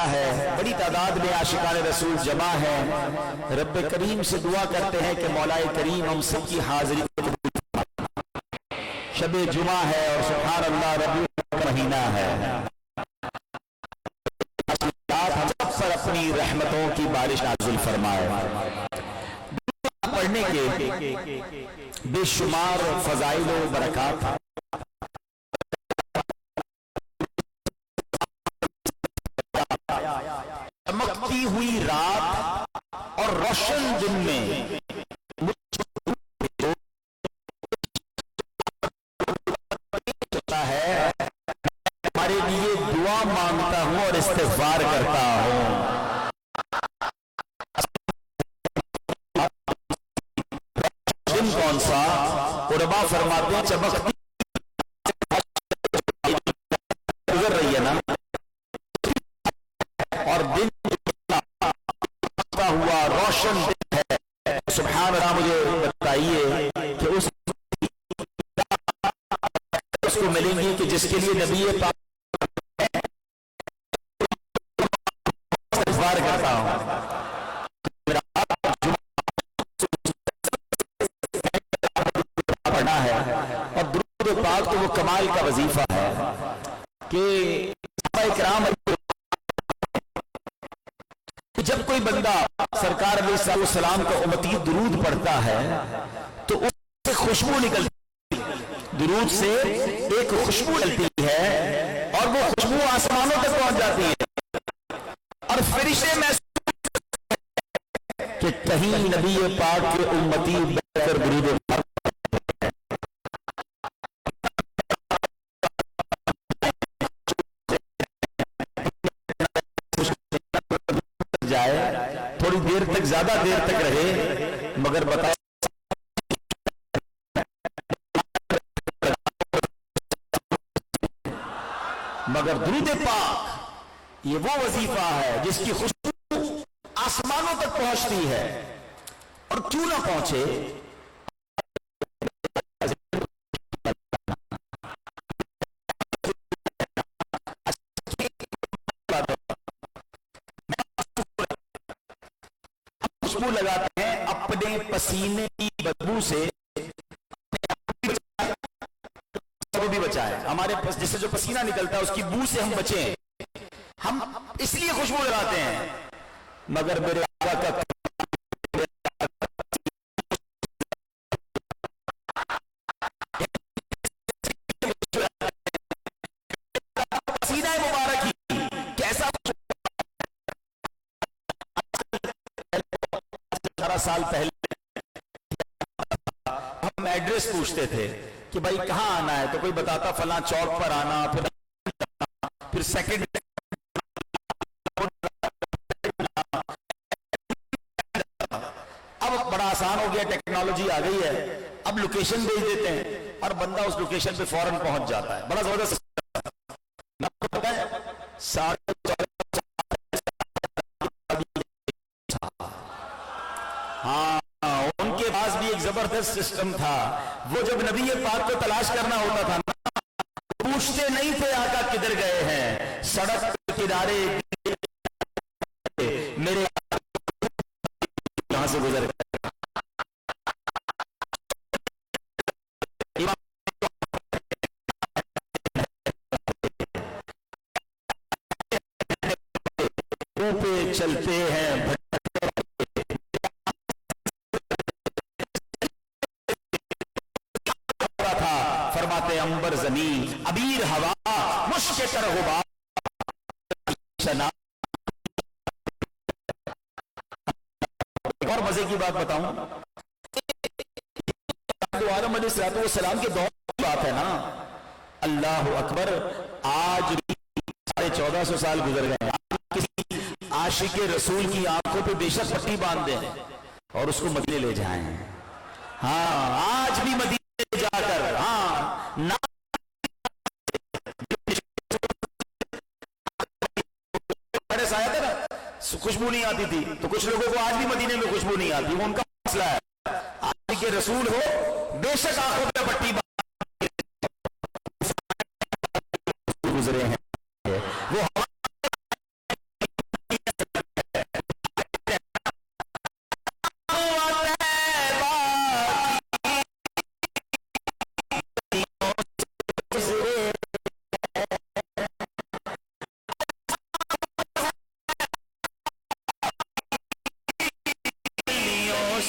سجدہ ہے، بڑی تعداد میں عاشقان رسول جمع ہے، رب کریم سے دعا کرتے ہیں کہ مولا کریم ہم سب کی حاضری کو قبول فرمائے۔ شب جمعہ ہے اور سبحان اللہ ربیع الاول کا مہینہ ہے، ہم سب پر اپنی رحمتوں کی بارش نازل فرمائے۔ پڑھنے کے بے شمار فضائل و برکات، چمکتی ہوئی رات اور روشن دن میں ہے ہمارے لیے دعا مانگتا ہوں اور استغفار کرتا ہوں۔ دن کون سا؟ علماء فرماتے ہیں چمکتی گزر رہی ہے نا، اور دن ہوا روشن دن ہے۔ سبحان اللہ، مجھے بتائیے کہ اس کو ملیں گی کہ جس کے لیے نبی پاک استغفار کرتا ہوں۔ پڑھنا ہے اور درود پاک تو وہ کمال کا وظیفہ ہے کہ صحابہ کرام جب کوئی بندہ سرکار علیہ السلام کا امتی درود پڑھتا ہے تو اس سے خوشبو نکلتی ہے، درود سے ایک خوشبو نکلتی ہے اور وہ خوشبو آسمانوں تک پہنچ جاتی ہے، اور فرشتے محسوس کہ کہیں نبی پاک کے امتی بیٹھ کر درود پاک جائے، تھوڑی دیر تک، زیادہ دیر تک رہے، مگر بتا مگر درود پاک یہ وہ وظیفہ ہے جس کی خوشبو آسمانوں تک پہنچتی ہے، اور کیوں نہ پہنچے، خوشبو لگاتے ہیں اپنے پسینے کی بدبو سے بھی بچائے، ہمارے جس سے جو پسینہ نکلتا ہے اس کی بو سے ہم بچیں، ہم اس لیے خوشبو لگاتے ہیں، مگر میرے آقا کا پسینہ مبارک ہی کیسا 18 سال پہلے ہم ایڈریس پوچھتے تھے کہ بھائی کہاں آنا ہے، تو کوئی بتاتا فلاں چوک پر آنا، پھر سیکنڈ اب بڑا آسان ہو گیا، ٹیکنالوجی آ گئی ہے، اب لوکیشن بھیج دیتے ہیں اور بندہ اس لوکیشن پہ فوراً پہنچ جاتا ہے، بڑا زبردست۔ ہاں ان کے پاس بھی ایک زبردست سسٹم تھا، وہ جب نبی پاک کو تلاش کرنا ہوتا تھا نا، پوچھتے نہیں تھے آقا کدھر گئے ہیں، سڑک کنارے میرے یہاں سے گزر گئے، پہ چلتے ہیں فرماتے انبر زمین ابیر ہوا مشک تر غبار شنا۔ اور مزے کی بات بتاؤں، آدم علیہ السلام کے دور کی بات ہے نا، اللہ اکبر، آج بھی 1450 سال گزر گئے ہیں، کسی عاشق رسول کی آنکھوں پہ بے شک پٹی باندھ دیں اور اس کو مدینے لے جائیں، ہاں آج بھی مدینے جا کر، ہاں آیا تھا نا خوشبو نہیں آتی تھی، تو کچھ لوگوں کو آج بھی مدینے میں خوشبو نہیں آتی، وہ ان کا مسئلہ ہے، آج کے رسول ہو بے شک آنکھوں پہ پٹی گزرے ہیں، وہ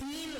3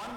1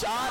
4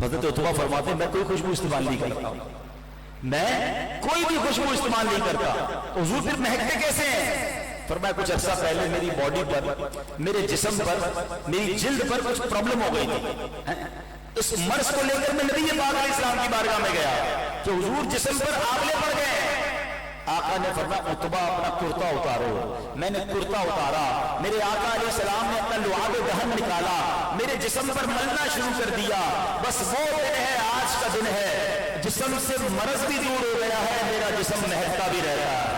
تو حضرت عتبہ فرماتے ہیں میں کوئی خوشبو استعمال نہیں کرتا، میں کوئی بھی خوشبو استعمال نہیں کرتا۔ حضور پھر مہکتے کیسے ہیں؟ فرمایا کچھ عرصہ پہلے میری باڈی پر، میرے جسم پر، میری جلد پر کچھ پرابلم ہو گئی تھی، اس مرض کو لے کر میں نبی پاک علیہ السلام کی بارگاہ میں گیا کہ حضور جسم پر آبلے پڑ گئے۔ آقا نے فرمایا عتبہ اپنا کرتا اتارو۔ میں نے کرتا اتارا، میرے آقا علیہ السلام نے اپنا لعاب دہن نکالا، میرے جسم پر ملنا شروع کر دیا۔ بس وہ دن ہے، آج کا دن ہے، جسم سے مرض بھی دور ہو گیا ہے، میرا جسم مہکتا بھی رہتا ہے۔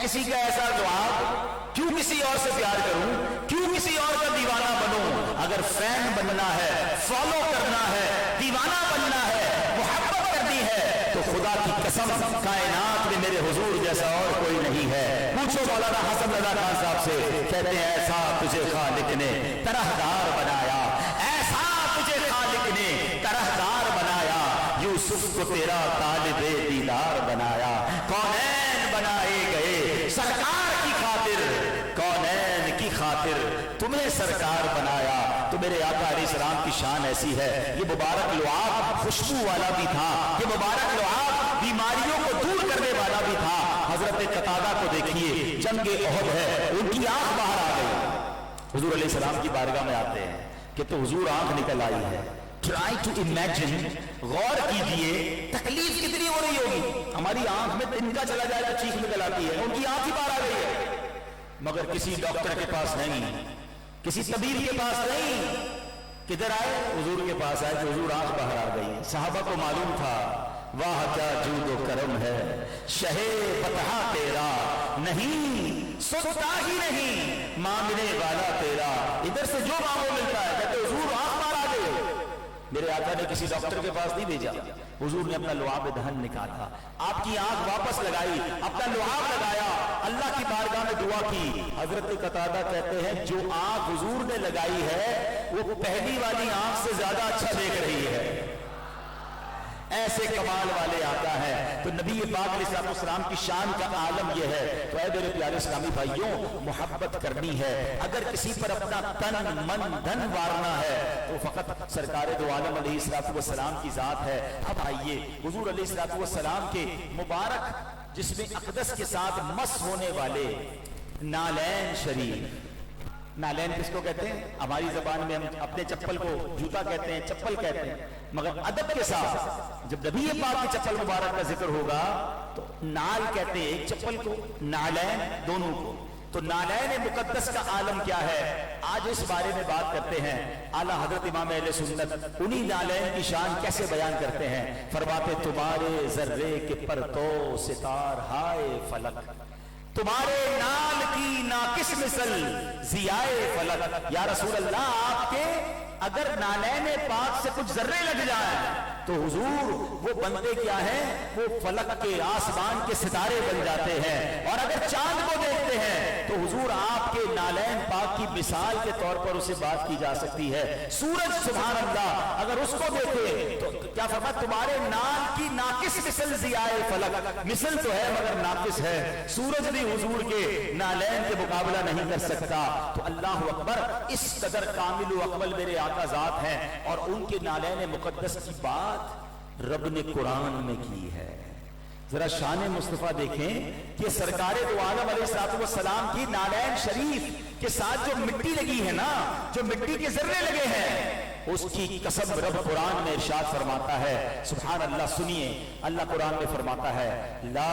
کسی کا ایسا لعاب؟ کیوں کسی اور سے پیار کروں؟ کیوں کسی اور کا دیوانہ بنوں؟ اگر فین بننا ہے، فالو کرنا ہے، دیوانہ بننا ہے، محبت کرنی ہے، تو خدا کی قسم کائنات میں میرے حضور جیسا اور کوئی نہیں ہے۔ پوچھو مولانا حسن رضا خان صاحب سے، کہتے ہیں ایسا تجھے خالق نے طرحدار بنایا، ایسا تجھے خالق نے طرحدار بنایا، یوسف کو تیرا طالب دیدار بنایا۔ کونین بنائے گئے سرکار کی خاطر، کونین کی خاطر تمہیں سرکار بنایا۔ تو میرے آقا علیہ السلام کی شان ایسی ہے، یہ مبارک لعاب خوشبو والا بھی تھا، یہ مبارک لعاب بیماریوں کو دور کرنے والا بھی تھا۔ حضرت قتادہ کو دیکھیے، جنگ احد ہے، ان کی آنکھ باہر آ گئی، حضور علیہ السلام کی بارگاہ میں آتے ہیں کہ تو حضور آنکھ نکل آئی ہے۔ ٹرائی ٹو امیجن، غور کیجئے تکلیف کتنی ہو رہی ہوگی۔ ہماری آنکھ میں تنکا چلا جائے تو چیخ نکل آتی ہے، ان کی آنکھ ہی باہر آ گئی ہے، مگر کسی ڈاکٹر کے پاس نہیں، کسی طبیب کے پاس نہیں، کدھر آئے؟ حضور کے پاس آئے کہ حضور آنکھ باہر آ گئی۔ صحابہ کو معلوم تھا واہ کیا جود و کرم ہے، شہ فتح تیرا نہیں ستا ہی نہیں، مانگنے والا تیرا، ادھر سے جو مانگو ملتا ہے۔ کہتے حضور آنکھ باہر آ گئی۔ میرے آقا نے کسی ڈاکٹر کے پاس نہیں بھیجا، حضور نے اپنا لعاب دہن نکالا، آپ کی آنکھ واپس لگائی، اپنا لعاب لگایا، اللہ کی بارگاہ میں دعا کی۔ حضرت قتادہ کہتے ہیں جو آنکھ حضور نے لگائی ہے وہ پہلی والی آنکھ سے زیادہ اچھا دیکھ رہی ہے، ایسے کمال والے آقا ہے۔ تو نبی پاک علیہ السلام کی شان کا عالم یہ ہے۔ تو اے میرے پیارے اسلامی بھائیوں، محبت کرنی ہے، اگر کسی پر اپنا تن من دھن وارنا ہے تو فقط سرکار دو عالم علیہ السلام کی ذات ہے۔ اب آئیے حضور علیہ السلام کے مبارک جسم اقدس کے ساتھ مس ہونے والے نالین شریف، نالین کس کو کہتے ہیں؟ ہماری زبان میں ہم اپنے چپل کو جوتا کہتے ہیں، چپل کہتے ہیں، مگر ادب کے ساتھ جب نبی پاک کی چپل مبارک کا ذکر ہوگا تو نال کہتے ہیں ایک چپل کو، نالین دونوں کو۔ تو نالین مقدس کا عالم کیا ہے، آج اس بارے میں بات کرتے ہیں۔ اعلیٰ حضرت امام اہل سنت انہی نالین کی شان کیسے بیان کرتے ہیں، فرماتے تمہارے ذرے کے پرتو ستار ہائے فلک، تمہارے نال کی ناقص مثل ضیائے فلک۔ یا رسول اللہ، آپ کے اگر نالین پاک سے کچھ ذرے لگ جائیں تو حضور وہ بنتے کیا ہیں، وہ فلک کے آسمان کے ستارے بن جاتے ہیں۔ اور اگر چاند کو دیکھتے ہیں تو حضور آپ کے نالین پاک کی مثال کے طور پر اسے بات کی جا سکتی ہے۔ سورج سبحان اللہ اگر اس کو دیکھے تو کیا فرمایا، تمہارے نال کی ناقص مثل ضیائے فلک، مثل تو ہے مگر ناقص ہے، سورج بھی حضور کے نالین کے مقابلہ نہیں کر سکتا۔ تو اللہ اکبر، اس قدر کامل و اکمل میرے آقا ذات ہیں، اور ان کے نالین مقدس کی بات رب نے قرآن میں کی ہے۔ ذرا شان مصطفیٰ دیکھیں کہ سرکار دو عالم علیہ السلام کی نالین شریف کے ساتھ جو مٹی لگی ہے نا، جو مٹی کے ذرے لگے ہیں، اس کی قسم رب قرآن میں ارشاد فرماتا ہے۔ سبحان اللہ، سنیے اللہ قرآن میں فرماتا ہے لا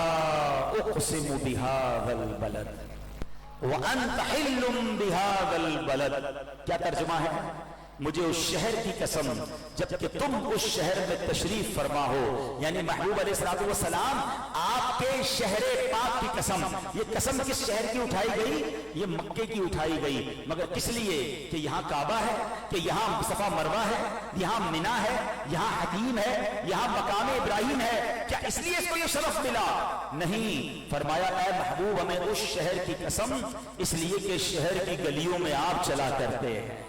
اقسم بہذا البلد وانت حل بہذا البلد۔ کیا ترجمہ ہے؟ مجھے اس شہر کی قسم جبکہ تم اس شہر میں تشریف فرما ہو، یعنی محبوب علیہ السلام آپ کے شہر پاک کی قسم۔ یہ قسم کس شہر کی اٹھائی گئی؟ یہ مکے کی اٹھائی گئی، مگر کس لیے کہ یہاں کعبہ ہے، کہ یہاں صفا مروہ ہے، یہاں منا ہے، یہاں حتیم ہے، یہاں مقام ابراہیم ہے۔ کیا اس لیے اس کو یہ شرف ملا؟ نہیں، فرمایا اے محبوب ہمیں اس شہر کی قسم، اس لیے کہ شہر کی گلیوں میں آپ چلا کرتے ہیں،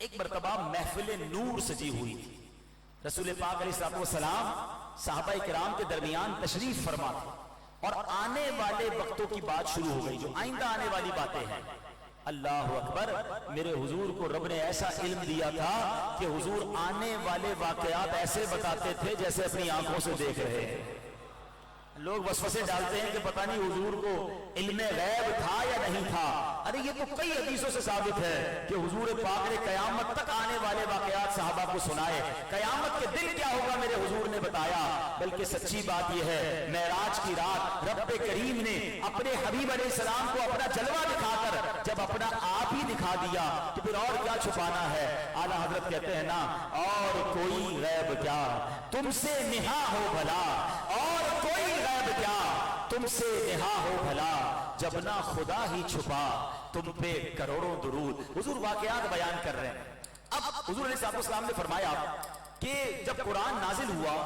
ایک مرتبہ محفل نور سجی ہوئی تھی، رسول پاک علیہ السلام صحابہ کرام کے درمیان تشریف فرما تھے، اور آنے والے وقتوں کی بات شروع ہو گئی، جو آئندہ آنے والی باتیں ہیں۔ اللہ اکبر، میرے حضور کو رب نے ایسا علم دیا تھا کہ حضور آنے والے واقعات ایسے بتاتے تھے جیسے اپنی آنکھوں سے دیکھ رہے ہیں۔ لوگ وسوسے ڈالتے ہیں کہ پتہ نہیں حضور کو علم غیب تھا یا نہیں تھا۔ ارے یہ تو کئی حدیثوں سے ثابت ہے کہ حضور پاک نے قیامت تک آنے والے واقعات صحابہ کو سنائے، قیامت کے دن کیا ہوگا میرے حضور نے بتایا۔ بلکہ سچی بات یہ ہے، معراج کی رات رب کریم نے اپنے حبیب علیہ السلام کو اپنا جلوہ دکھا کر جب اپنا آپ ہی دکھا دیا تو پھر اور کیا چھپانا ہے۔ اعلیٰ حضرت کہتے ہیں نا، اور کوئی غیب کیا تم سے نہا ہو بھلا، اور کوئی غیب کیا تم سے نہا ہو بھلا، جب نہ خدا ہی چھپا تم پہ کروڑوں درود۔ حضور واقعات بیان کر رہے ہیں۔ اب حضور علیہ السلام نے فرمایا کہ جب قرآن نازل ہوا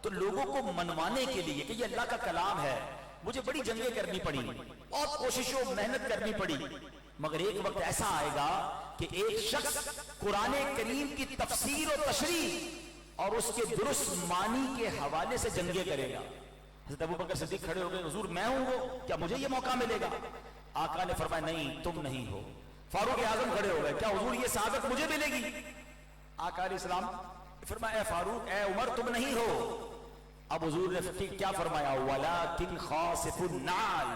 تو لوگوں کو منوانے کے لیے کہ یہ اللہ کا کلام ہے، مجھے بڑی جنگیں کرنی پڑی، بہت کوششوں محنت کرنی پڑی، مگر ایک وقت ایسا آئے گا کہ ایک شخص قرآن کریم کی تفسیر و تشریح اور اس کے درست معنی کے حوالے سے جنگیں کرے گا۔ حضرت ابوبکر صدیق کھڑے ہو گئے، حضور میں ہوں وہ، کیا مجھے یہ موقع ملے گا؟ آقا نے فرمایا نہیں، تم نہیں ہو۔ فاروق اعظم کھڑے ہو گئے، کیا حضور یہ سعادت مجھے ملے گی؟ آقا علیہ السلام فرمایا اے فاروق، اے عمر، تم نہیں ہو۔ اب حضور نے کیا فرمایا؟ وَلَكِنْ خَاسِفُ النَّعْلِ،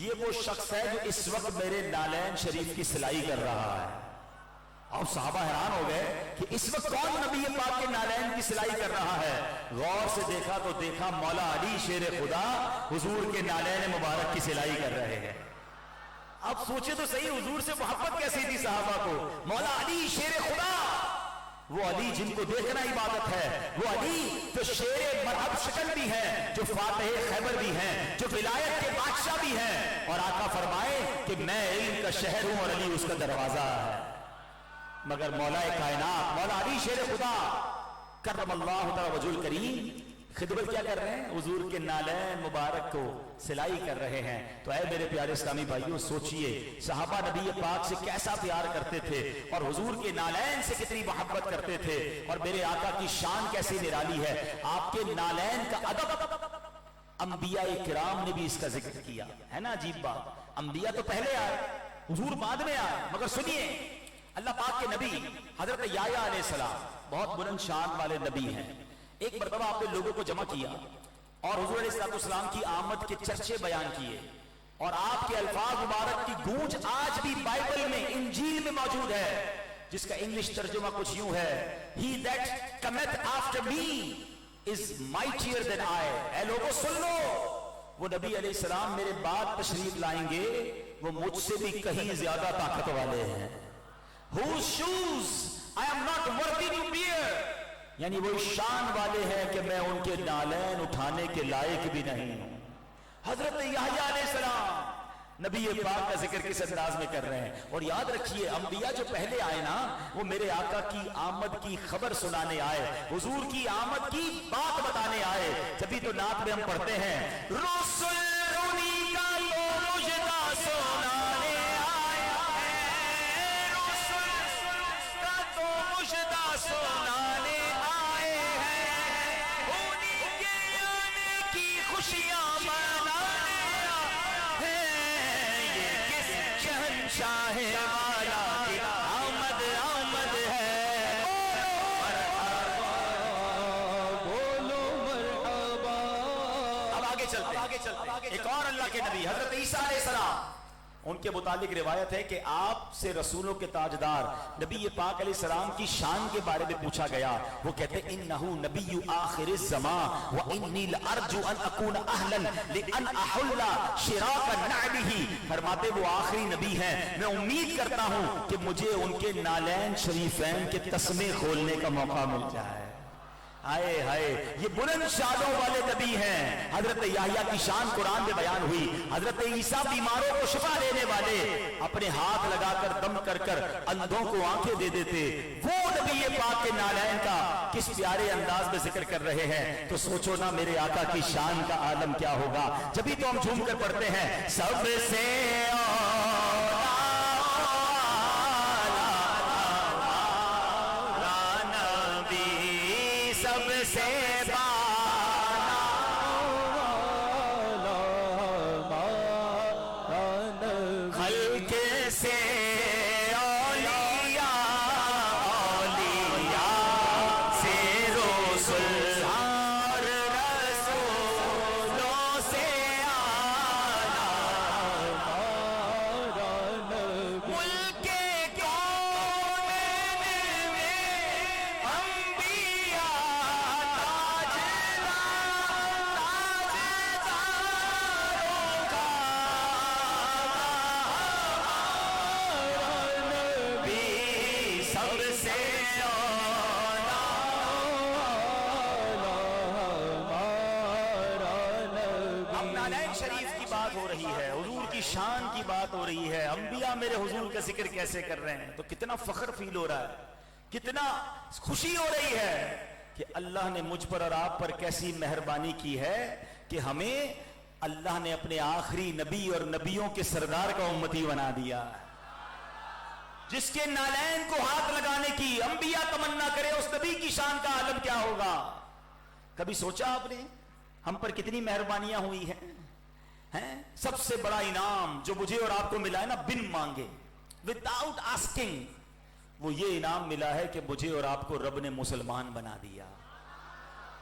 یہ وہ شخص ہے جو اس وقت میرے نالین شریف کی سلائی کر رہا ہے۔ اب صحابہ حیران ہو گئے کہ اس وقت کون نبی پاک کے نالین کی سلائی کر رہا ہے؟ غور سے دیکھا تو دیکھا مولا علی شیر خدا حضور کے نالین مبارک کی سلائی کر رہے ہیں۔ اب سوچے تو صحیح، حضور سے محبت کیسی تھی صحابہ کو۔ مولا علی شیر خدا، وہ علی جن کو دیکھنا عبادت ہے، وہ علی جو شیر مرحب شکل بھی ہے، جو فاتح خیبر بھی ہیں، جو ولایت کے بادشاہ بھی ہیں، اور آقا فرمائے کہ میں علم کا شہر ہوں اور علی اس کا دروازہ ہے۔ مگر مولا کائنات مولا علی شیر خدا کرم اللہ تعالی وجہ الکریم خدمت کیا کر رہے ہیں؟ حضور کے نالین مبارک کو سلائی کر رہے ہیں۔ تو اے میرے پیارے اسلامی بھائیوں، سوچئے صحابہ نبی پاک سے کیسا پیار کرتے تھے اور حضور کے نالین سے کتنی محبت کرتے تھے، اور میرے آقا کی شان کیسی نرالی ہے۔ آپ کے نالین کا ادب انبیاء کرام نے بھی اس کا ذکر کیا ہے نا۔ عجیب بات، انبیاء تو پہلے آئے، حضور بعد میں آئے، مگر سنیے اللہ پاک کے نبی حضرت یحییٰ علیہ السلام بہت بلند شان والے نبی ہیں۔ ایک مرتبہ آپ نے لوگوں کو جمع کیا اور حضور علیہ السلام کی آمد کے چرچے بیان کیے، اور آپ کے الفاظ مبارک کی گونج آج بھی بائبل میں، انجیل میں موجود ہے، جس کا انگلش ترجمہ کچھ یوں ہے، He that cometh after me is mightier than I۔ اے لوگوں سن لو، وہ نبی علیہ السلام میرے بعد تشریف لائیں گے، وہ مجھ سے بھی کہیں زیادہ طاقت والے ہیں۔ Whose shoes I am not worthy to bear، یعنی وہ شان والے ہیں کہ میں ان کے نالین اٹھانے کے لائق بھی نہیں ہوں۔ حضرت یحییٰ علیہ السلام نبی پاک کا ذکر کس انداز میں کر رہے ہیں۔ اور یاد رکھیے انبیاء جو پہلے آئے نا، وہ میرے آقا کی آمد کی خبر سنانے آئے، حضور کی آمد کی بات بتانے آئے۔ جبھی تو نعت میں ہم پڑھتے ہیں رسول انہی کا تو مجدہ سنانے آیا ہے، رسول کا تو مجدہ سنانے آئے ہیں، انہی کے آنے کی خوشیاں منانے آئے ہیں، یہ کس شہنشاہ والا کی آمد آمد ہے، بولو مرحبا۔ اب آگے چلتے ایک اور اللہ کے نبی حضرت عیسیٰ علیہ السلام، ان کے متعلق روایت ہے کہ آپ سے رسولوں کے تاجدار نبی پاک علیہ السلام کی شان کے بارے میں پوچھا گیا۔ وہ کہتے ہیں انہو نبی آخر الزمان وانی لارجو ان اکون اہلا لان احل شراک نعلہ، فرماتے وہ آخری نبی ہیں، میں امید کرتا ہوں کہ مجھے ان کے نالین شریفین کے تسمے کھولنے کا موقع مل جائے۔ آئے ہائے، یہ بلند شانوں والے نبی ہیں۔ حضرت یحییٰ کی شان قرآن میں بیان ہوئی۔ حضرت عیسیٰ بیماروں کو شفا دینے والے، اپنے ہاتھ لگا کر دم کر کر اندھوں کو آنکھیں دے دیتے، وہ نبی پاک کے نالین کا کس پیارے انداز میں ذکر کر رہے ہیں۔ تو سوچو نا میرے آقا کی شان کا عالم کیا ہوگا۔ جبھی تو ہم جھوم کر پڑھتے ہیں سب سے سے خلق سے اولیاء، اولیاء سے رسل، اور رسولوں سے ملک کون میں انبیاء تاجداروں کا بھی سب سے اب نالین شریف کی بات ہو رہی ہے، حضور کی شان کی بات ہو رہی ہے، انبیاء میرے حضور کا ذکر کیسے کر رہے ہیں، تو کتنا فخر فیل ہو رہا ہے، کتنا خوشی ہو رہی ہے کہ اللہ نے مجھ پر اور آپ پر کیسی مہربانی کی ہے کہ ہمیں اللہ نے اپنے آخری نبی اور نبیوں کے سردار کا امتی بنا دیا، جس کے نالین کو ہاتھ لگانے کی انبیاء تمنا کرے، اس نبی کی شان کا عالم کیا ہوگا۔ کبھی سوچا آپ نے ہم پر کتنی مہربانیاں ہوئی ہیں؟ سب سے بڑا انعام جو مجھے اور آپ کو ملا ہے نا، بن مانگے، وداؤٹ آسکنگ، وہ یہ انعام ملا ہے کہ مجھے اور آپ کو رب نے مسلمان بنا دیا،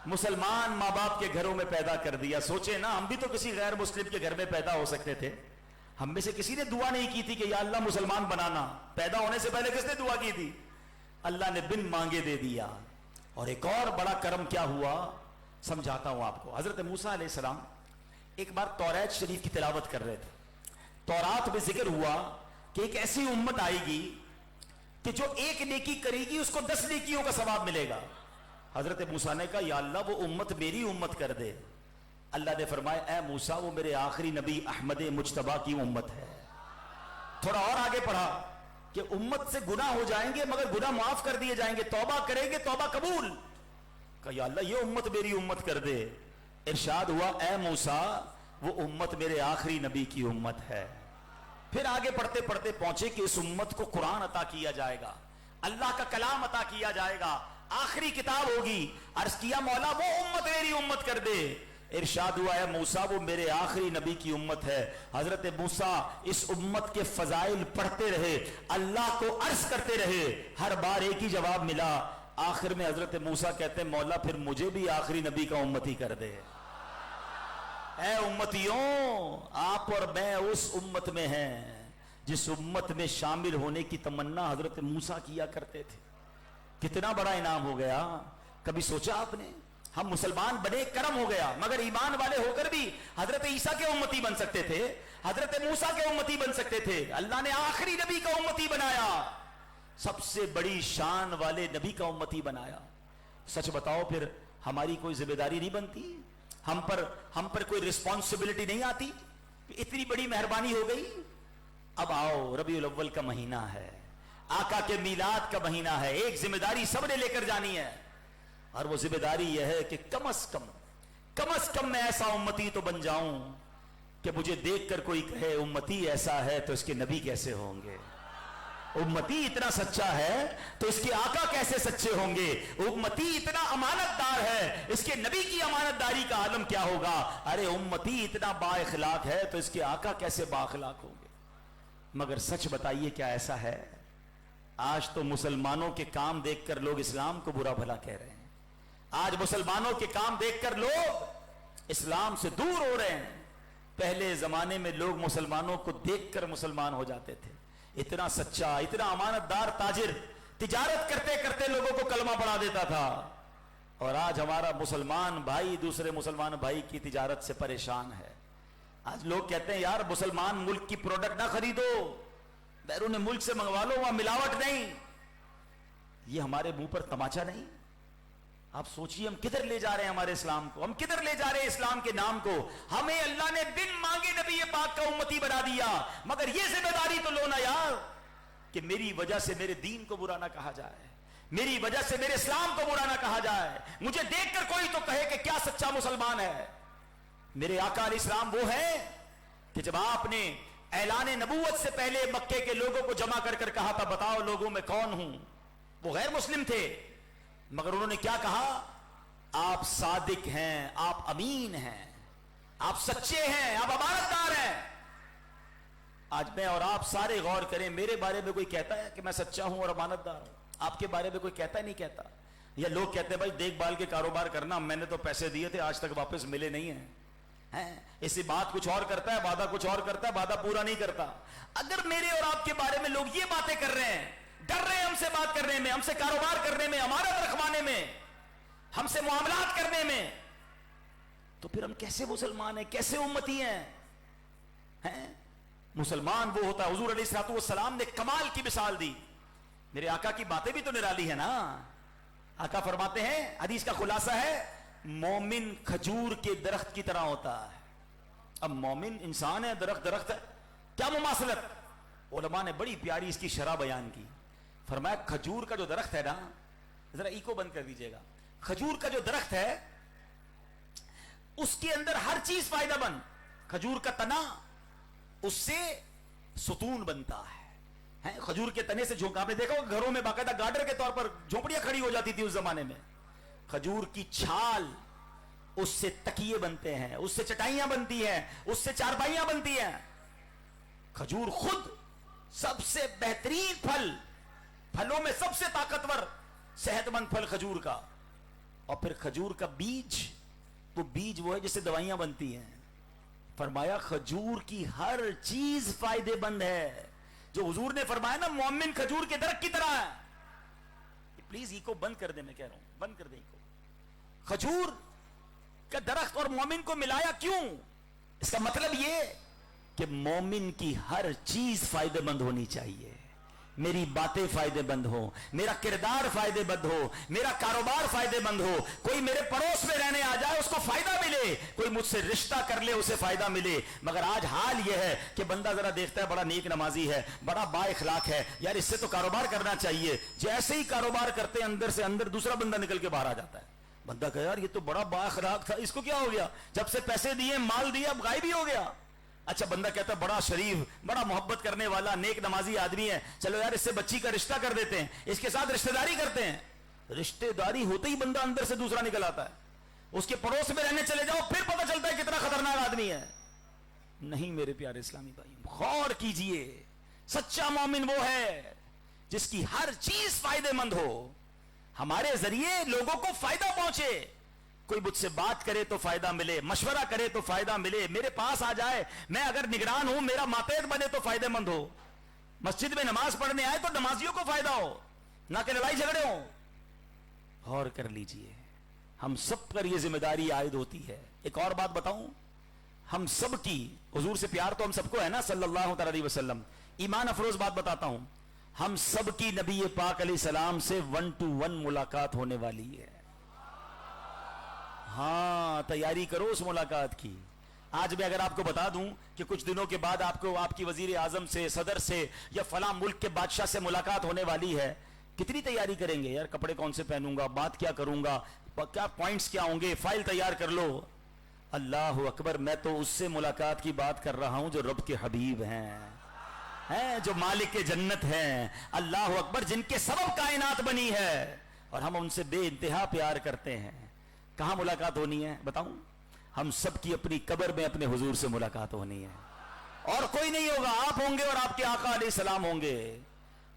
مسلمان ماں باپ کے گھروں میں پیدا کر دیا۔ سوچے نا، ہم بھی تو کسی غیر مسلم کے گھر میں پیدا ہو سکتے تھے، ہم میں سے کسی نے دعا نہیں کی تھی کہ یا اللہ مسلمان بنانا، پیدا ہونے سے پہلے کس نے دعا کی تھی؟ اللہ نے بن مانگے دے دیا۔ اور ایک اور بڑا کرم کیا ہوا سمجھاتا ہوں آپ کو۔ حضرت موسیٰ علیہ السلام ایک بار توریت شریف کی تلاوت کر رہے تھے، تورات میں ذکر ہوا کہ ایک ایسی امت آئے گی کہ جو ایک نیکی کرے گی اس کو 10 نیکیوں کا ثواب ملے گا۔ حضرت موسیٰ نے کہا یا اللہ وہ امت میری امت کر دے۔ اللہ نے فرمایا اے موسیٰ وہ میرے آخری نبی احمد مجتبیٰ کی امت ہے۔ تھوڑا اور آگے پڑھا کہ امت سے گناہ ہو جائیں گے مگر گناہ معاف کر دیے جائیں گے، توبہ کریں گے توبہ قبول۔ کہا یا اللہ یہ امت میری امت کر دے۔ ارشاد ہوا اے موسیٰ وہ امت میرے آخری نبی کی امت ہے۔ پھر آگے پڑھتے پڑھتے پہنچے کہ اس امت کو قرآن عطا کیا جائے گا، اللہ کا کلام عطا کیا جائے گا، آخری کتاب ہوگی۔ عرض کیا مولا وہ امت میری امت کر دے۔ ارشاد ہوا ہے موسیٰ وہ میرے آخری نبی کی امت ہے۔ حضرت موسیٰ اس امت کے فضائل پڑھتے رہے، اللہ کو عرض کرتے رہے، ہر بار ایک ہی جواب ملا۔ آخر میں حضرت موسیٰ کہتے ہیں مولا پھر مجھے بھی آخری نبی کا امتی کر دے۔ اے امتیوں آپ اور میں اس امت میں ہیں جس امت میں شامل ہونے کی تمنا حضرت موسیٰ کیا کرتے تھے۔ کتنا بڑا انعام ہو گیا، کبھی سوچا آپ نے؟ ہم مسلمان بنے کرم ہو گیا، مگر ایمان والے ہو کر بھی حضرت عیسیٰ کے امتی بن سکتے تھے، حضرت موسیٰ کے امتی بن سکتے تھے۔ اللہ نے آخری نبی کا امتی بنایا، سب سے بڑی شان والے نبی کا امتی بنایا۔ سچ بتاؤ پھر ہماری کوئی ذمہ داری نہیں بنتی؟ ہم پر کوئی رسپانسبلٹی نہیں آتی؟ اتنی بڑی مہربانی ہو گئی۔ اب آؤ ربیع الاول کا مہینہ ہے، آقا کے میلاد کا مہینہ ہے، ایک ذمہ داری سب نے لے کر جانی ہے، اور وہ ذمہ داری یہ ہے کہ کم از کم میں ایسا امتی تو بن جاؤں کہ مجھے دیکھ کر کوئی کہے امتی ایسا ہے تو اس کے نبی کیسے ہوں گے، امتی اتنا سچا ہے تو اس کے آقا کیسے سچے ہوں گے، امتی اتنا امانت دار ہے اس کے نبی کی امانت داری کا عالم کیا ہوگا، ارے امتی اتنا با اخلاق ہے تو اس کے آقا کیسے با اخلاق ہوں گے۔ مگر سچ بتائیے کیا ایسا ہے؟ آج تو مسلمانوں کے کام دیکھ کر لوگ اسلام کو برا بھلا کہہ رہے ہیں، آج مسلمانوں کے کام دیکھ کر لوگ اسلام سے دور ہو رہے ہیں۔ پہلے زمانے میں لوگ مسلمانوں کو دیکھ کر مسلمان ہو جاتے تھے، اتنا سچا اتنا امانت دار تاجر تجارت کرتے کرتے لوگوں کو کلمہ پڑھا دیتا تھا، اور آج ہمارا مسلمان بھائی دوسرے مسلمان بھائی کی تجارت سے پریشان ہے۔ آج لوگ کہتے ہیں یار مسلمان ملک کی پروڈکٹ نہ خریدو، بیرون ملک سے منگوا لو، وہاں ملاوٹ نہیں۔ یہ ہمارے منہ پر تماچا نہیں؟ آپ سوچئے ہم کدھر لے جا رہے ہیں ہمارے اسلام کو، ہم کدھر لے جا رہے ہیں اسلام کے نام کو۔ ہمیں اللہ نے بن مانگے نبی پاک کا امتی بنا دیا، مگر یہ ذمہ داری تو لو نا یار کہ میری وجہ سے میرے دین کو برا نہ کہا جائے، میری وجہ سے میرے اسلام کو برا نہ کہا جائے، مجھے دیکھ کر کوئی تو کہے کہ کیا سچا مسلمان ہے۔ میرے آقا علیہ السلام وہ ہیں کہ جب آپ نے اعلان نبوت سے پہلے مکے کے لوگوں کو جمع کر کر کہا تھا بتاؤ لوگوں میں کون ہوں، وہ غیر مسلم تھے، مگر انہوں نے کیا کہا؟ آپ صادق ہیں, آپ امین ہیں, آپ سچے ہیں, آپ امانتدار ہیں. آج میں اور آپ سارے غور کریں, میرے بارے میں کوئی کہتا ہے کہ میں سچا ہوں اور امانتدار ہوں؟ آپ کے بارے میں کوئی کہتا ہے؟ نہیں کہتا. یا لوگ کہتے ہیں بھائی دیکھ بھال کے کاروبار کرنا, میں نے تو پیسے دیے تھے آج تک واپس ملے نہیں ہیں. اسی بات کچھ اور کرتا ہے, وعدہ کچھ اور کرتا ہے, وعدہ پورا نہیں کرتا. اگر میرے اور آپ کے بارے میں لوگ یہ باتیں کر رہے ہیں, ڈر رہے ہیں ہم سے بات کرنے میں, ہم سے کاروبار کرنے میں, امانت رکھوانے میں, ہم سے معاملات کرنے میں, تو پھر ہم کیسے مسلمان ہیں, کیسے امتی ہیں؟ مسلمان وہ ہوتا ہے, حضور علیہ الصلوۃ والسلام نے کمال کی مثال دی. میرے آقا کی باتیں بھی تو نرالی ہے نا. آقا فرماتے ہیں, حدیث کا خلاصہ ہے, مومن کھجور کے درخت کی طرح ہوتا ہے. اب مومن انسان ہے, درخت ہے, کیا مماثلت؟ علماء نے بڑی پیاری اس کی شرح بیان کی. فرمایا کھجور کا جو درخت ہے نا, ذرا ایکو بند کر دیجئے گا, کھجور کا جو درخت ہے اس کے اندر ہر چیز فائدہ مند. کھجور کا تنا, اس سے ستون بنتا ہے. کھجور کے تنے سے جھونکا, آپ نے دیکھا ہوگا گھروں میں باقاعدہ گارڈر کے طور پر جھونپڑیاں کھڑی ہو جاتی تھی اس زمانے میں. کھجور کی چھال, اس سے تکیے بنتے ہیں, اس سے چٹائیاں بنتی ہیں, اس سے چارپائیاں بنتی ہیں. کھجور خود سب سے بہترین پھل, پھلوں میں سب سے طاقتور صحت مند پھل کھجور کا. اور پھر کھجور کا بیج, وہ بیج وہ ہے جس سے دوائیاں بنتی ہیں. فرمایا کھجور کی ہر چیز فائدے مند ہے. جو حضور نے فرمایا نا مومن کھجور کے درخت کی طرح ہے. پلیز ایکو بند کر دیں, میں کہہ رہا ہوں بند کر دیں ایکو. کھجور کا درخت اور مومن کو ملایا کیوں؟ اس کا مطلب یہ کہ مومن کی ہر چیز فائدے مند ہونی چاہیے. میری باتیں فائدے مند ہو, میرا کردار فائدے مند ہو, میرا کاروبار فائدے مند ہو, کوئی میرے پڑوس میں رہنے آ جائے اس کو فائدہ ملے, کوئی مجھ سے رشتہ کر لے اسے فائدہ ملے. مگر آج حال یہ ہے کہ بندہ ذرا دیکھتا ہے بڑا نیک نمازی ہے, بڑا با اخلاق ہے, یار اس سے تو کاروبار کرنا چاہیے. جیسے ہی کاروبار کرتے اندر سے اندر دوسرا بندہ نکل کے باہر آ جاتا ہے. بندہ کہا یار یہ تو بڑا با اخلاق تھا, اس کو کیا ہو گیا؟ جب سے پیسے دیے, مال دیا, اب غائب ہی ہو گیا. اچھا بندہ کہتا ہے بڑا شریف, بڑا محبت کرنے والا, نیک نمازی آدمی ہے, چلو یار اس سے بچی کا رشتہ کر دیتے ہیں, اس کے ساتھ رشتہ داری کرتے ہیں. رشتہ داری ہوتے ہی بندہ اندر سے دوسرا نکل آتا ہے. اس کے پڑوس میں رہنے چلے جاؤ, پھر پتہ چلتا ہے کتنا خطرناک آدمی ہے. نہیں میرے پیارے اسلامی بھائی, غور کیجئے. سچا مومن وہ ہے جس کی ہر چیز فائدے مند ہو, ہمارے ذریعے لوگوں کو فائدہ پہنچے. کوئی مجھ سے بات کرے تو فائدہ ملے, مشورہ کرے تو فائدہ ملے, میرے پاس آ جائے, میں اگر نگران ہوں میرا ماتحت بنے تو فائدہ مند ہو, مسجد میں نماز پڑھنے آئے تو نمازیوں کو فائدہ ہو, نہ کہ لڑائی جھگڑے ہوں. غور کر لیجئے, ہم سب پر یہ ذمہ داری عائد ہوتی ہے. ایک اور بات بتاؤں, ہم سب کی, حضور سے پیار تو ہم سب کو ہے نا صلی اللہ علیہ وسلم, ایمان افروز بات بتاتا ہوں, ہم سب کی نبی پاک علیہ السلام سے 1 to 1 ملاقات ہونے والی ہے. ہاں تیاری کرو اس ملاقات کی. آج میں اگر آپ کو بتا دوں کہ کچھ دنوں کے بعد آپ کو آپ کی وزیر اعظم سے, صدر سے, یا فلاں ملک کے بادشاہ سے ملاقات ہونے والی ہے, کتنی تیاری کریں گے یار؟ کپڑے کون سے پہنوں گا, بات کیا کروں گا, کیا پوائنٹس کیا ہوں گے, فائل تیار کر لو. اللہ اکبر, میں تو اس سے ملاقات کی بات کر رہا ہوں جو رب کے حبیب ہیں, جو مالک کے جنت ہیں. اللہ اکبر, جن کے سبب کائنات بنی ہے, اور ہم ان سے بے انتہا پیار کرتے ہیں. کہاں ملاقات ہونی ہے بتاؤں؟ ہم سب کی اپنی قبر میں اپنے حضور سے ملاقات ہونی ہے, اور کوئی نہیں ہوگا. آپ ہوں گے اور آپ کے آقا علیہ السلام ہوں گے.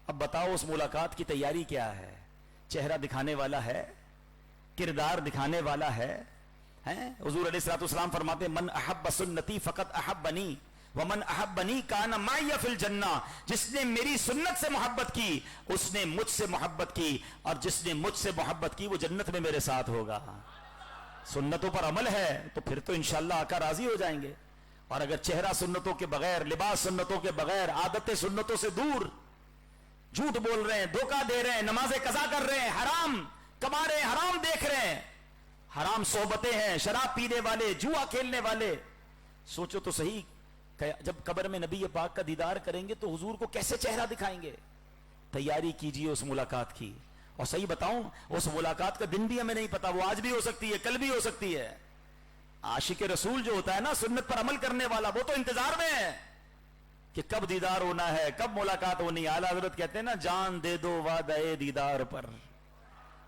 اب بتاؤ اس ملاقات کی تیاری کیا ہے؟ چہرہ دکھانے والا ہے, کردار دکھانے والا ہے. حضور علیہ الصلوۃ والسلام فرماتے ہیں من احب سنتی فقط احبنی ومن احبنی کان معی فی الجنہ. جس نے میری سنت سے محبت کی اس نے مجھ سے محبت کی, اور جس نے مجھ سے محبت کی وہ جنت میں میرے ساتھ ہوگا. سنتوں پر عمل ہے تو پھر تو انشاءاللہ آقا راضی ہو جائیں گے. اور اگر چہرہ سنتوں کے بغیر, لباس سنتوں کے بغیر, عادتیں سنتوں سے دور, جھوٹ بول رہے ہیں, دھوکہ دے رہے ہیں, نمازیں قضا کر رہے ہیں, حرام کما رہے ہیں, حرام دیکھ رہے ہیں, حرام صحبتیں ہیں, شراب پینے والے, جوا کھیلنے والے, سوچو تو صحیح, جب قبر میں نبی پاک کا دیدار کریں گے تو حضور کو کیسے چہرہ دکھائیں گے؟ تیاری کیجئے اس ملاقات کی. اور صحیح بتاؤں, اس ملاقات کا دن بھی ہمیں نہیں پتا, وہ آج بھی ہو سکتی ہے, کل بھی ہو سکتی ہے. عاشق رسول جو ہوتا ہے نا, سنت پر عمل کرنے والا, وہ تو انتظار میں ہے کہ کب دیدار ہونا ہے, کب ملاقات ہونی ہے. اعلیٰ حضرت کہتے ہیں نا, جان دے دو وعدہ دیدار پر,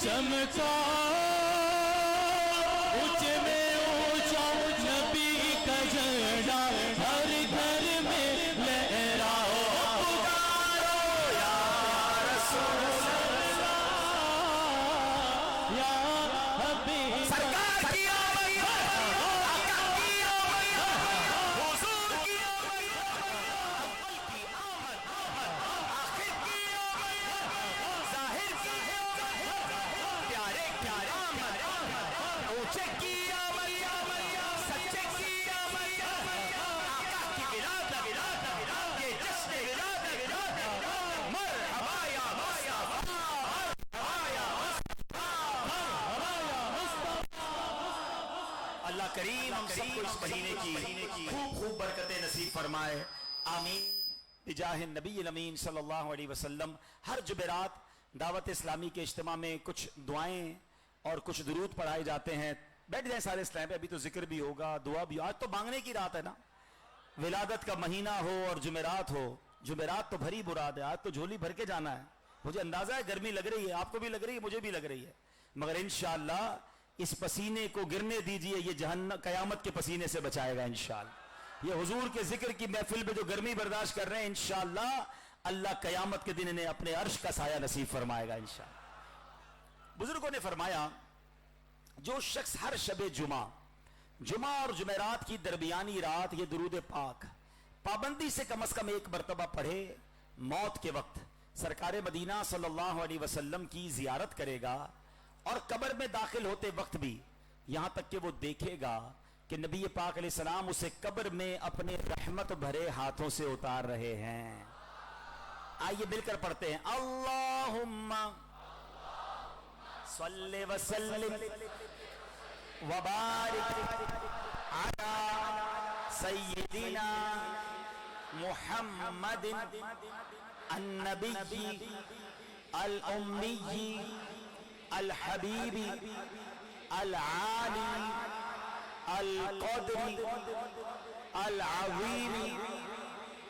چمکا اونچ میں اونچا نبی کا جھنڈا ہر گھر میں لہراؤ کریم ہم سب کو اس مہینے کی خوب خوب برکتیں نصیب فرمائے، آمین بجاہ النبی الامین صلی اللہ علیہ وسلم۔ ہر جمعرات دعوت اسلامی کے اجتماع میں کچھ دعائیں اور کچھ درود پڑھائے جاتے ہیں۔ بیٹھ جائیں سارے اسلام پہ، ابھی تو ذکر بھی ہوگا، دعا بھی، آج تو مانگنے کی رات ہے نا، ولادت کا مہینہ ہو اور جمعرات ہو، جمعرات تو بھری مراد ہے، آج تو جھولی بھر کے جانا ہے۔ مجھے اندازہ ہے گرمی لگ رہی ہے، آپ کو بھی لگ رہی ہے، مجھے بھی لگ رہی ہے، مگر انشاءاللہ اس پسینے کو گرنے دیجئے، یہ جہنم قیامت کے پسینے سے بچائے گا انشاءاللہ۔ یہ حضور کے ذکر کی محفل میں جو گرمی برداشت کر رہے ہیں، انشاءاللہ اللہ قیامت کے دن انہیں اپنے عرش کا سایہ نصیب فرمائے گا انشاءاللہ۔ بزرگوں نے فرمایا جو شخص ہر شب جمعہ اور جمعرات کی درمیانی رات یہ درود پاک پابندی سے کم از کم ایک مرتبہ پڑھے، موت کے وقت سرکار مدینہ صلی اللہ علیہ وسلم کی زیارت کرے گا، اور قبر میں داخل ہوتے وقت بھی یہاں تک کہ وہ دیکھے گا کہ نبی پاک علیہ السلام اسے قبر میں اپنے رحمت بھرے ہاتھوں سے اتار رہے ہیں۔ آئیے مل کر پڑھتے ہیں، اللہم صلی وسلم وبارک علی سیدنا محمد النبی الامی الحبیب العالی القدر العظیم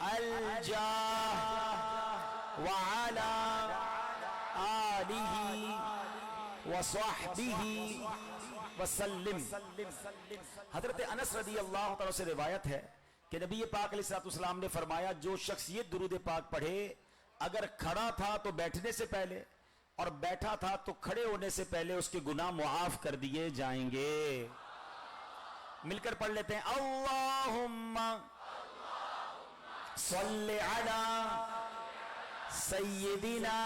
الجاہ وعلا آلہ وصحبہ وسلم۔ حضرت انس رضی اللہ تعالیٰ سے روایت ہے کہ نبی پاک علیہ السلام نے فرمایا جو شخص یہ درود پاک پڑھے، اگر کھڑا تھا تو بیٹھنے سے پہلے اور بیٹھا تھا تو کھڑے ہونے سے پہلے اس کے گناہ معاف کر دیے جائیں گے۔ مل کر پڑھ لیتے ہیں، اللہم صلی علی سیدنا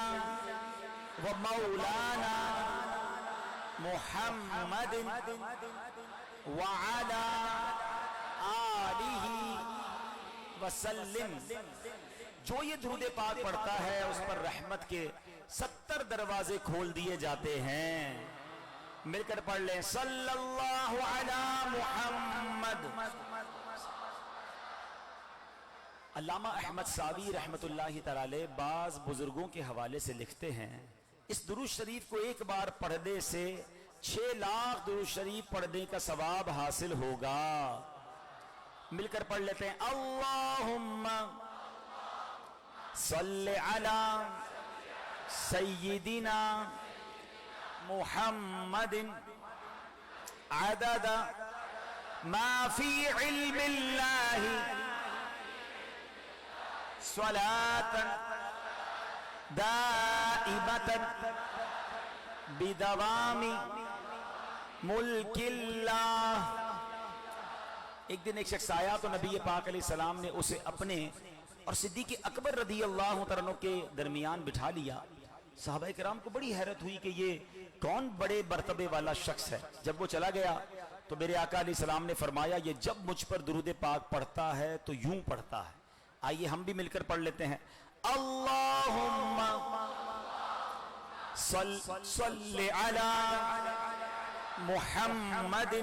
و مولانا محمد وعلی آلہ وسلم۔ جو یہ درود پاک پڑھتا ہے اس پر رحمت کے 70 دروازے کھول دیے جاتے ہیں۔ مل کر پڑھ لیں، صلی اللہ علی محمد۔ علامہ احمد ساوی رحمت اللہ تعالی بعض بزرگوں کے حوالے سے لکھتے ہیں اس درود شریف کو ایک بار پڑھنے سے 6 لاکھ درود شریف پڑھنے کا ثواب حاصل ہوگا۔ مل کر پڑھ لیتے ہیں، اللہم صلی علی سیدنا محمد عدد ما فی علم اللہ صلاة دائمة بدوام ملک اللہ۔ ایک دن ایک شخص آیا تو نبی پاک علیہ السلام نے اسے اپنے اور صدیق اکبر رضی اللہ عنہ کے درمیان بٹھا لیا۔ صحابہ کرام کو بڑی حیرت ہوئی کہ یہ کون بڑے مرتبے والا شخص ہے۔ جب وہ چلا گیا تو میرے آقا علیہ السلام نے فرمایا یہ جب مجھ پر درود پاک پڑھتا ہے تو یوں پڑھتا ہے۔ آئیے ہم بھی مل کر پڑھ لیتے ہیں، اللہم صلی علی محمد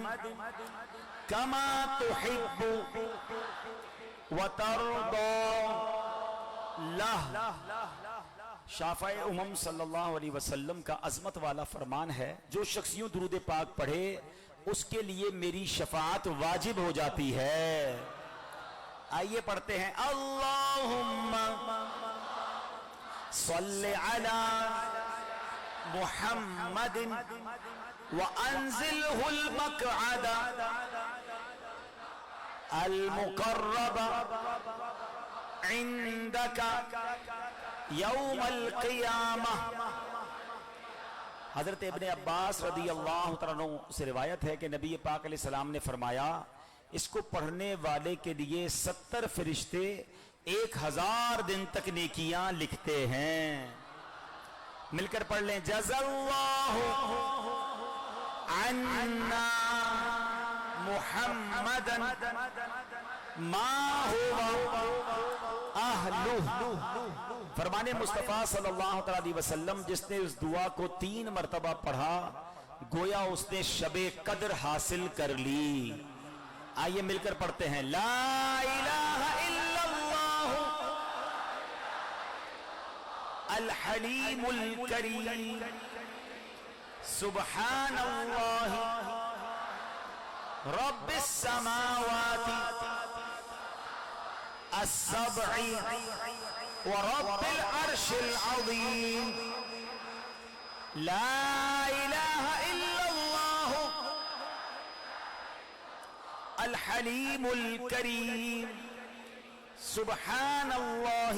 کما تحب وترضى لہ۔ شافع امم صلی اللہ علیہ وسلم کا عظمت والا فرمان ہے، جو شخص یوں درود پاک پڑھے اس کے لیے میری شفاعت واجب ہو جاتی ہے۔ آئیے پڑھتے ہیں، اللہم صلی علی محمد وانزله المقعد المقرب عندك یوم القیامہ. حضرت ابن عباس رضی اللہ تعالیٰ عنہ سے روایت ہے کہ نبی پاک علیہ السلام نے فرمایا اس کو پڑھنے والے کے لیے 70 فرشتے 1000 دن تک نیکیاں لکھتے ہیں. مل کر پڑھ لیں. جزا اللہ عنا محمدا ما هو اہلہ. فرمان مصطفیٰ صلی اللہ علیہ وسلم جس نے اس دعا کو 3 مرتبہ پڑھا گویا اس نے شب قدر حاصل کر لی. آئیے مل کر پڑھتے ہیں. لا الہ الا اللہ الحلیم الکریم سبحان اللہ رب السماوات السبع ورب العرش العظیم. لا الہ الا اللہ الحلیم الکریم سبحان اللہ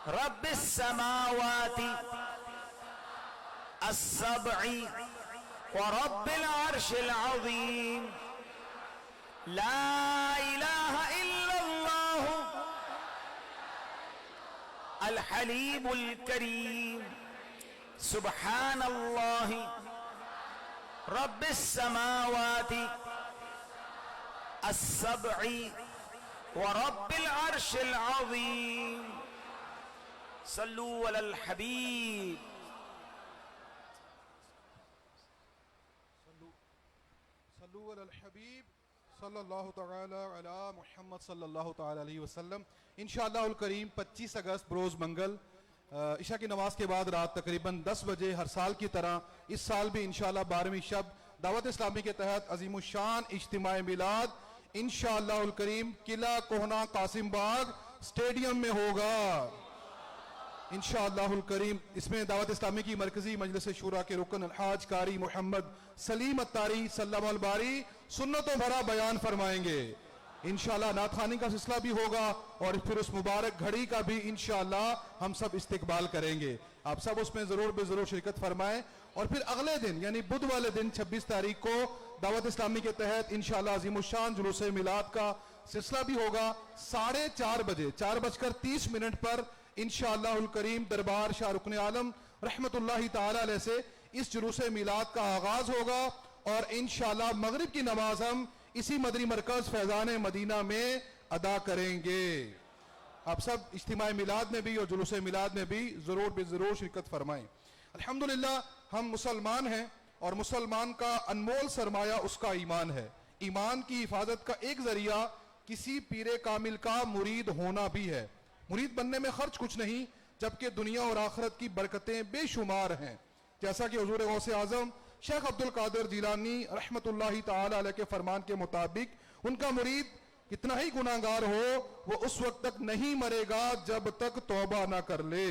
رب السماوات السبع ورب العرش العظیم. لا الہ الا اللہ الحلیم الکریم سبحان اللہ رب السماوات السبع ورب العرش العظیم. صلو علی الحبیب. صلو علی الحبیب صلی اللہ تعالی علی محمد صلی اللہ تعالی علیہ وسلم. انشاءاللہ الکریم 25 اگست بروز منگل عشاء کی نماز کے بعد رات تقریباً 10 بجے ہر سال کی طرح اس سال بھی انشاءاللہ 12ویں شب دعوت اسلامی کے تحت عظیم الشان اجتماع میلاد انشاءاللہ الکریم قلعہ کوہنہ قاسم باغ سٹیڈیم میں ہوگا انشاءاللہ الکریم. اس میں دعوت اسلامی کی مرکزی مجلس شورا کے رکن الحاج قاری محمد سلیم اتاری سلم الباری سنتوں بھرا بیان فرمائیں گے. انشاءاللہ نعت خوانی کا سلسلہ بھی ہوگا اور پھر اس مبارک گھڑی کا بھی انشاءاللہ ہم سب استقبال کریں گے. آپ سب اس میں ضرور بے ضرور شرکت فرمائیں. اور پھر اگلے دن یعنی بدھ والے دن 26 تاریخ کو دعوت اسلامی کے تحت انشاءاللہ عظیم الشان جلوس میلاد کا سلسلہ بھی ہوگا 4:30 بجے 4:30 پر انشاءاللہ الکریم دربار شاہ رکن عالم رحمت اللہ تعالی علیہ سے اس جلوس میلاد کا آغاز ہوگا اور انشاءاللہ مغرب کی نماز ہم اسی مدنی مرکز فیضان مدینہ میں ادا کریں گے. آپ سب اجتماع میلاد میں بھی اور جلوس میلاد میں بھی ضرور بے ضرور شرکت فرمائیں. الحمدللہ ہم مسلمان ہیں اور مسلمان کا انمول سرمایہ اس کا ایمان ہے. ایمان کی حفاظت کا ایک ذریعہ کسی پیر کامل کا مرید ہونا بھی ہے. مرید بننے میں خرچ کچھ نہیں جبکہ دنیا اور آخرت کی برکتیں بے شمار ہیں. جیسا کہ حضور غوث اعظم شیخ عبد القادر جیلانی رحمت اللہ تعالی علیہ کے فرمان کے مطابق ان کا مرید کتنا ہی گناہگار ہو وہ اس وقت تک نہیں مرے گا جب تک توبہ نہ کر لے.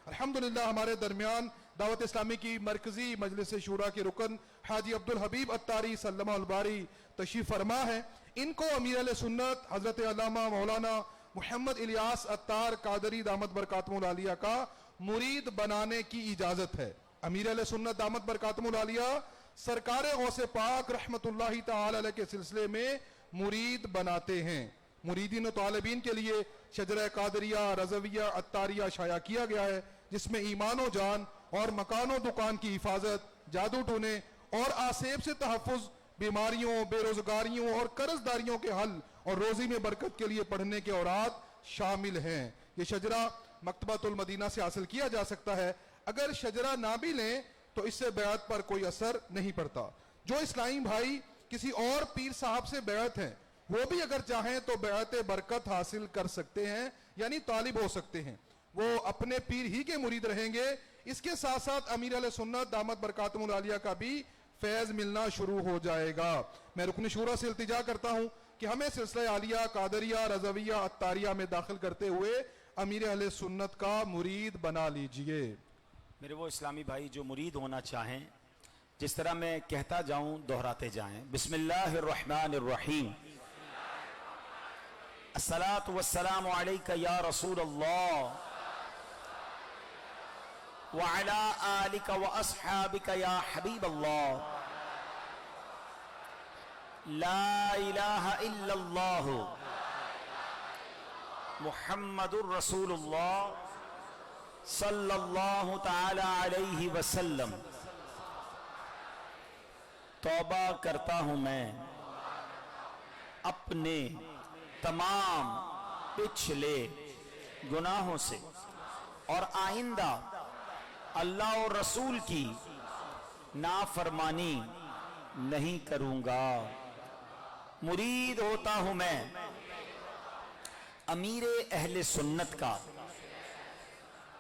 الحمدللہ ہمارے درمیان دعوت اسلامی کی مرکزی مجلس شورا کے رکن حاجی عبد الحبیب اتاری سلمہ الباری تشریف فرما ہے. ان کو امیر اہل سنت حضرت علامہ مولانا محمد الیاس اتار قادری دامت برکاتہم العالیہ کا مرید بنانے کی اجازت ہے. امیر اہل سنت دامت برکاتہم العالیہ سرکار غوث پاک رحمت اللہ تعالی علیہ کے سلسلے میں مرید بناتے ہیں. مریدین و طالبین کے لیے شجرہ قادریہ رضویہ اتاریہ شائع کیا گیا ہے جس میں ایمان و جان اور مکان و دکان کی حفاظت جادو ٹونے اور آسیب سے تحفظ بیماریوں بے روزگاریوں اور قرض داریوں کے حل اور روزی میں برکت کے لیے پڑھنے کے اوراد شامل ہیں. یہ شجرہ مکتبۃ المدینہ سے حاصل کیا جا سکتا ہے. اگر شجرہ نہ بھی لیں تو اس سے بیعت پر کوئی اثر نہیں پڑتا. جو اسلامی بھائی کسی اور پیر صاحب سے بیعت ہیں وہ بھی اگر چاہیں تو بیعت برکت حاصل کر سکتے ہیں یعنی طالب ہو سکتے ہیں. وہ اپنے پیر ہی کے مرید رہیں گے. اس کے ساتھ ساتھ امیر اہل سنت دامت برکاتہم العالیہ کا بھی فیض ملنا شروع ہو جائے گا. میں رکن شورا سے التجا کرتا ہوں کہ ہمیں سلسلہ عالیہ قادریہ رضویہ اتاریہ میں داخل کرتے ہوئے امیر اہل سنت کا مرید بنا لیجئے. میرے وہ اسلامی بھائی جو مرید ہونا چاہیں جس طرح میں کہتا جاؤں دہراتے جائیں. بسم اللہ الرحمن الرحیم. الصلاۃ والسلام علیک یا رسول اللہ وعلی آلک واصحابک یا حبیب اللہ. لا الہ الا اللہ محمد الرسول اللہ صلی اللہ تعالی علیہ وسلم. توبہ کرتا ہوں میں اپنے تمام پچھلے گناہوں سے اور آئندہ اللہ اور رسول کی نافرمانی نہیں کروں گا. مرید ہوتا ہوں میں امیر اہل سنت کا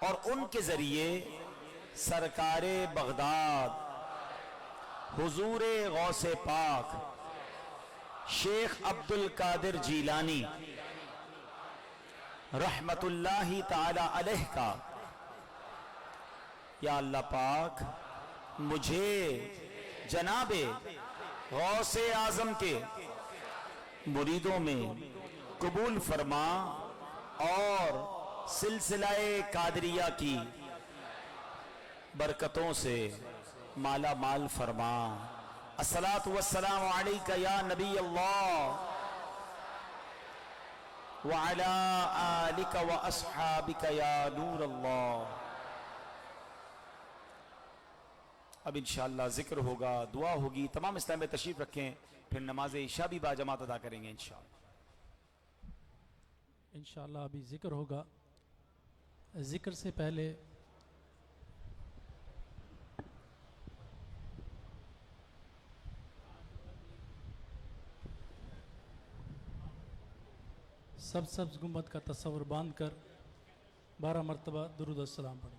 اور ان کے ذریعے سرکار بغداد حضور غوث پاک شیخ عبد القادر جیلانی رحمت اللہ تعالی علیہ کا. یا اللہ پاک مجھے جناب غوث اعظم کے مریدوں میں قبول فرما اور سلسلہ قادریہ کی برکتوں سے مالا مال فرما. الصلاۃ والسلام علیک یا نبی اللہ وعلی آلک واصحابک یا نور اللہ. اب انشاءاللہ ذکر ہوگا، دعا ہوگی. تمام اسلام میں تشریف رکھیں، پھر نماز عشاء بھی با جماعت ادا کریں گے انشاءاللہ. انشاءاللہ ابھی ذکر ہوگا. ذکر سے پہلے سبز گنبد کا تصور باندھ کر 12 مرتبہ درود السلام پڑھیں.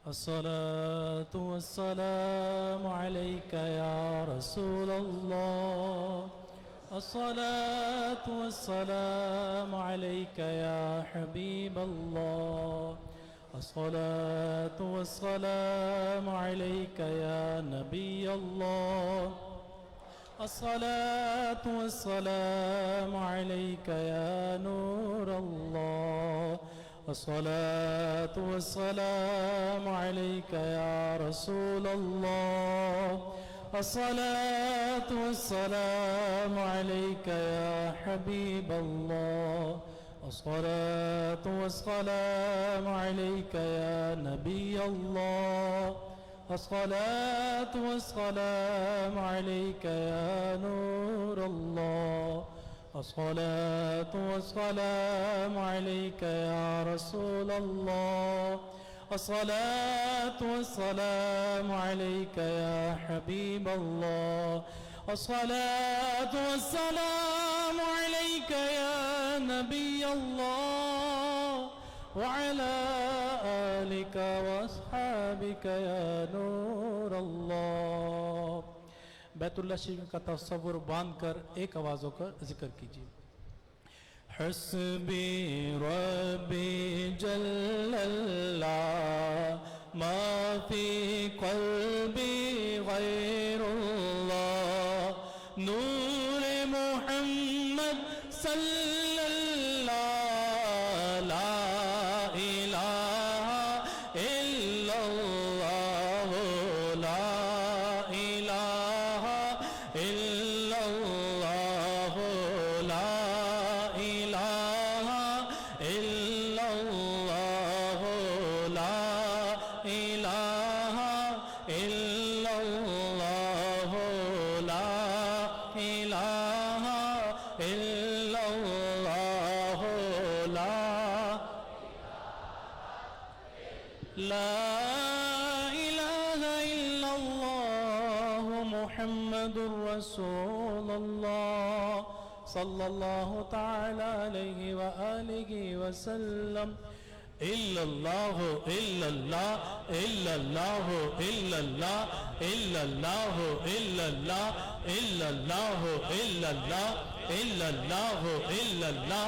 الصلاة والسلام عليك يا رسول الله. الصلاة والسلام عليك يا حبيب الله. الصلاة والسلام عليك يا نبي الله. الصلاة والسلام عليك يا نور الله. الصلاة والسلام عليك يا رسول الله. الصلاة والسلام عليك يا حبيب الله. الصلاة والسلام عليك يا نبي الله. الصلاة والسلام عليك يا نور الله. الصلاة والسلام عليك يا رسول الله. الصلاة والسلام عليك يا حبيب الله. الصلاة والسلام عليك يا نبي الله وعلى آلك واصحابك يا نور الله. بیت اللہ شریف کا تصور باندھ کر ایک آواز ہو کر ذکر کیجیے. حسبی ربی جل اللہ ما فی قلبی غیر اللہ نور محمد صلی اللہ لا الہ الا اللہ لا الہ الا اللہ لا الہ الا اللہ لا الہ الا اللہ لا الہ الا اللہ لا الہ الا اللہ محمد رسول اللہ صلی اللہ تعالی علیہ وآلہ وسلم. الا اللہ الا اللہ الا اللہ الا اللہ الا اللہ الا اللہ الا اللہ الا اللہ الا اللہ الا اللہ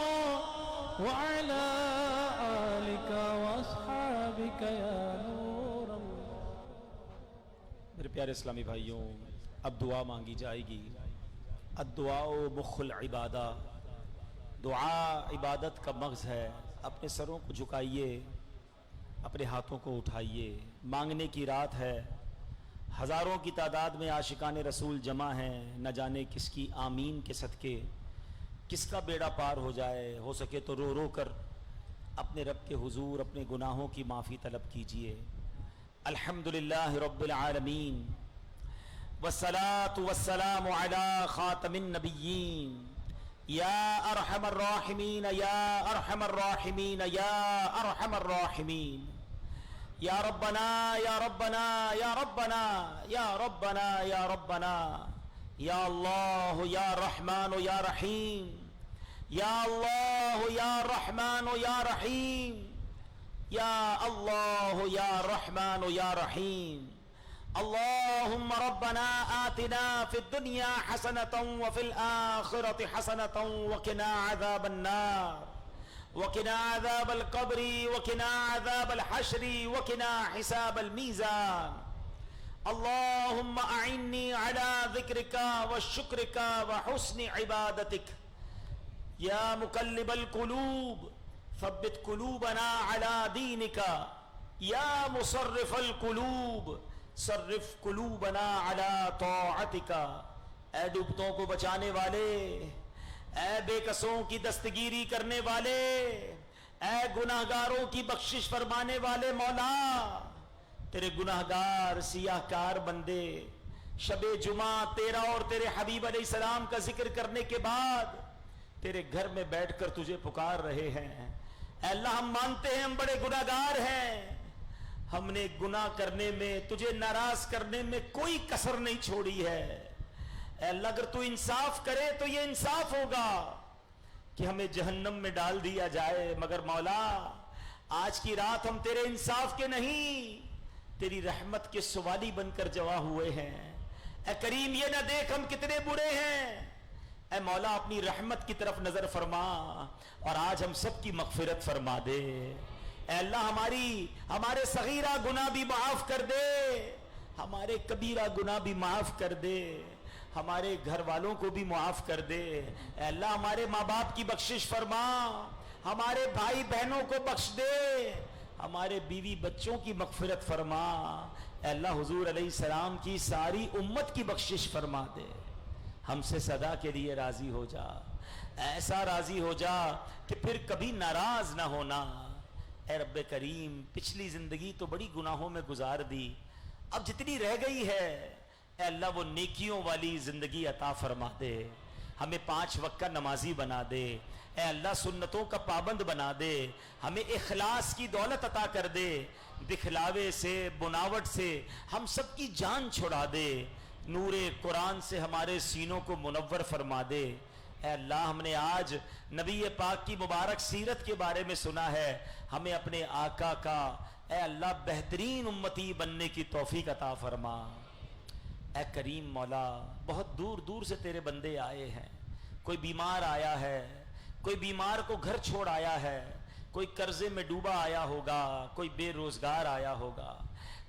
وعلى آلك وأصحابك يا نور الله. میرے پیارے اسلامی بھائیوں، اب دعا مانگی جائے گی. الدعاء مخ العبادہ، دعا عبادت کا مغز ہے. اپنے سروں کو جھکائیے، اپنے ہاتھوں کو اٹھائیے. مانگنے کی رات ہے، ہزاروں کی تعداد میں عاشقان رسول جمع ہیں. نہ جانے کس کی آمین کے صدقے کس کا بیڑا پار ہو جائے. ہو سکے تو رو رو کر اپنے رب کے حضور اپنے گناہوں کی معافی طلب کیجئے. الحمدللہ رب العالمین والصلاة والسلام علی خاتم النبیین یا ارحم الراحمین یا ارحم الراحمین یا ارحم الراحمین. یا ربنا یا ربنا یا ربنا یا ربنا یا ربنا یا اللہ یا رحمان یا رحیم یا اللہ یا رحمان یا رحیم یا اللہ یا رحمان یا رحیم. اللہم ربنا آتنا فی الدنیا حسنة وفی الآخرة حسنة وقنا عذاب النار وقنا عذاب القبر وقنا عذاب الحشر وقنا حساب الميزان. اللهم أعني على ذكرك وشكرك وحسن عبادتك. يا مقلب القلوب ثبت قلوبنا على دينك. يا مصرف القلوب صرف قلوبنا على طاعتك. اے ڈوبتوں کو بچانے والے، اے بے کسوں کی دستگیری کرنے والے، اے گناہگاروں کی بخشش فرمانے والے مولا، تیرے گناہگار سیاہ کار بندے شب جمعہ تیرا اور تیرے حبیب علیہ السلام کا ذکر کرنے کے بعد تیرے گھر میں بیٹھ کر تجھے پکار رہے ہیں. اے اللہ ہم مانتے ہیں ہم بڑے گناہگار ہیں، ہم نے گناہ کرنے میں تجھے ناراض کرنے میں کوئی کسر نہیں چھوڑی ہے. اے اللہ اگر تو انصاف کرے تو یہ انصاف ہوگا کہ ہمیں جہنم میں ڈال دیا جائے، مگر مولا آج کی رات ہم تیرے انصاف کے نہیں تیری رحمت کے سوالی بن کر جوا ہوئے ہیں. اے کریم یہ نہ دیکھ ہم کتنے برے ہیں. اے مولا اپنی رحمت کی طرف نظر فرما اور آج ہم سب کی مغفرت فرما دے. اے اللہ ہمارے صغیرہ گناہ بھی معاف کر دے، ہمارے کبیرہ گناہ بھی معاف کر دے، ہمارے گھر والوں کو بھی معاف کر دے. اے اللہ ہمارے ماں باپ کی بخشش فرما، ہمارے بھائی بہنوں کو بخش دے، ہمارے بیوی بچوں کی مغفرت فرما. اے اللہ حضور علیہ السلام کی ساری امت کی بخشش فرما دے. ہم سے صدا کے لیے راضی ہو جا، ایسا راضی ہو جا کہ پھر کبھی ناراض نہ ہونا. اے رب کریم پچھلی زندگی تو بڑی گناہوں میں گزار دی، اب جتنی رہ گئی ہے اے اللہ وہ نیکیوں والی زندگی عطا فرما دے. ہمیں 5 وقت کا نمازی بنا دے. اے اللہ سنتوں کا پابند بنا دے. ہمیں اخلاص کی دولت عطا کر دے. دکھلاوے سے بناوٹ سے ہم سب کی جان چھڑا دے. نور قرآن سے ہمارے سینوں کو منور فرما دے. اے اللہ ہم نے آج نبی پاک کی مبارک سیرت کے بارے میں سنا ہے، ہمیں اپنے آقا کا اے اللہ بہترین امتی بننے کی توفیق عطا فرما. اے کریم مولا بہت دور دور سے تیرے بندے آئے ہیں، کوئی بیمار آیا ہے، کوئی بیمار کو گھر چھوڑ آیا ہے، کوئی قرضے میں ڈوبا آیا ہوگا، کوئی بے روزگار آیا ہوگا،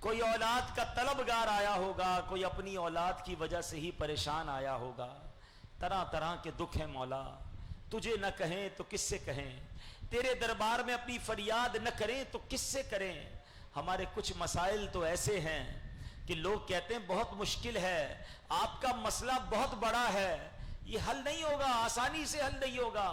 کوئی اولاد کا طلبگار آیا ہوگا، کوئی اپنی اولاد کی وجہ سے ہی پریشان آیا ہوگا. طرح طرح کے دکھ ہیں مولا، تجھے نہ کہیں تو کس سے کہیں، تیرے دربار میں اپنی فریاد نہ کریں تو کس سے کریں. ہمارے کچھ مسائل تو ایسے ہیں کہ لوگ کہتے ہیں بہت مشکل ہے، آپ کا مسئلہ بہت بڑا ہے، یہ حل نہیں ہوگا، آسانی سے حل نہیں ہوگا.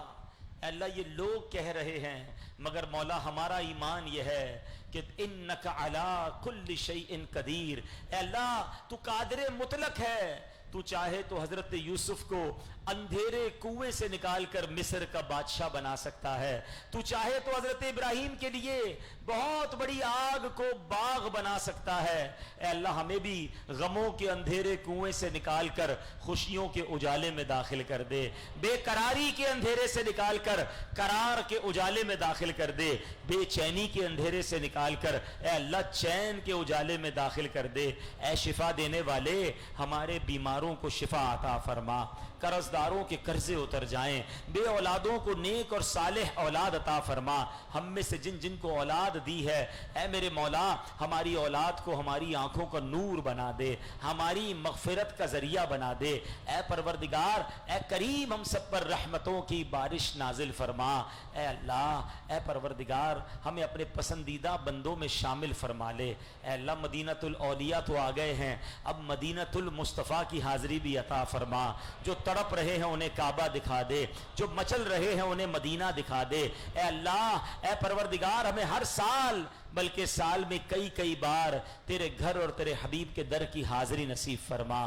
اے اللہ یہ لوگ کہہ رہے ہیں، مگر مولا ہمارا ایمان یہ ہے کہ انک علی کل شیء قدیر. اے اللہ تو قادر مطلق ہے، تو چاہے تو حضرت یوسف کو اندھیرے کنویں سے نکال کر مصر کا بادشاہ بنا سکتا ہے، تو چاہے تو حضرت ابراہیم کے لیے بہت بڑی آگ کو باغ بنا سکتا ہے. اے اللہ ہمیں بھی غموں کے اندھیرے کنویں سے نکال کر خوشیوں کے اجالے میں داخل کر دے، بے قراری کے اندھیرے سے نکال کر قرار کے اجالے میں داخل کر دے، بے چینی کے اندھیرے سے نکال کر اے اللہ چین کے اجالے میں داخل کر دے. اے شفا دینے والے ہمارے بیماروں کو شفا عطا فرما، قرضداروں کے قرضے اتر جائیں، بے اولادوں کو نیک اور صالح اولاد عطا فرما، ہم میں سے جن جن کو اولاد دی ہے اے میرے مولا ہماری اولاد کو ہماری آنکھوں کا نور بنا دے، ہماری مغفرت کا ذریعہ بنا دے، اے پروردگار اے کریم ہم سب پر رحمتوں کی بارش نازل فرما، اے اللہ اے پروردگار ہمیں اپنے پسندیدہ بندوں میں شامل فرما لے، اے اللہ مدینۃ الاولیاء تو آ گئے ہیں، اب مدینۃ المصطفیٰ کی حاضری بھی عطا فرما، جو تڑپ رہے ہیں انہیں کعبہ دکھا دے، جو مچل رہے ہیں انہیں مدینہ دکھا دے، اے اللہ اے پروردگار ہمیں ہر سال بلکہ سال میں کئی بار تیرے گھر اور تیرے حبیب کے در کی حاضری نصیب فرما،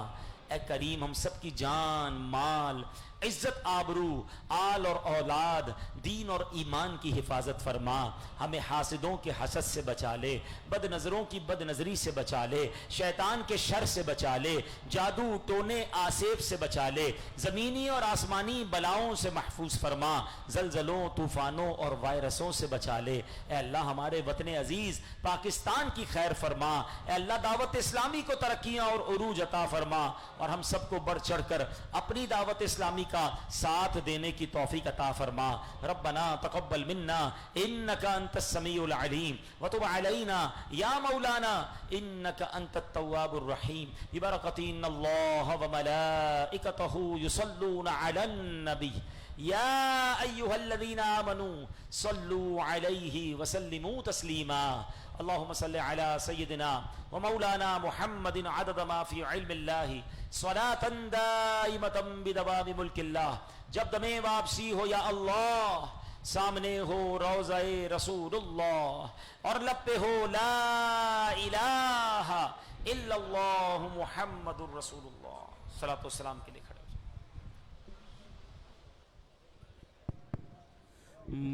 اے کریم ہم سب کی جان مال عزت آبرو آل اور اولاد دین اور ایمان کی حفاظت فرما، ہمیں حاسدوں کے حسد سے بچا لے، بد نظروں کی بد نظری سے بچا لے، شیطان کے شر سے بچا لے، جادو ٹونے آسیب سے بچا لے، زمینی اور آسمانی بلاؤں سے محفوظ فرما، زلزلوں طوفانوں اور وائرسوں سے بچا لے، اے اللہ ہمارے وطن عزیز پاکستان کی خیر فرما، اے اللہ دعوت اسلامی کو ترقیاں اور عروج عطا فرما، اور ہم سب کو بڑھ چڑھ کر اپنی دعوت اسلامی کا ساتھ دینے کی توفیق عطا فرما، ربنا تقبل منا انك انت السميع العليم وتب علينا يا مولانا انك انت التواب الرحيم ببركة ان الله وملائكته يصلون على النبي يا ايها الذين امنوا صلوا عليه وسلموا تسليما، اللهم صل على سيدنا ومولانا محمد عدد ما في علم الله صلاة دائمة بدوام ملک اللہ، جب دم واپسی ہو یا اللہ سامنے ہو روضہ رسول اللہ اور لب پہ ہو لا الہ الا اللہ محمد الرسول اللہ، صلاۃ والسلام کے لیے کھڑے ہو جائیں۔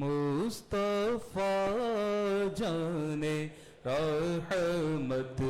مصطفیٰ جانے رحمت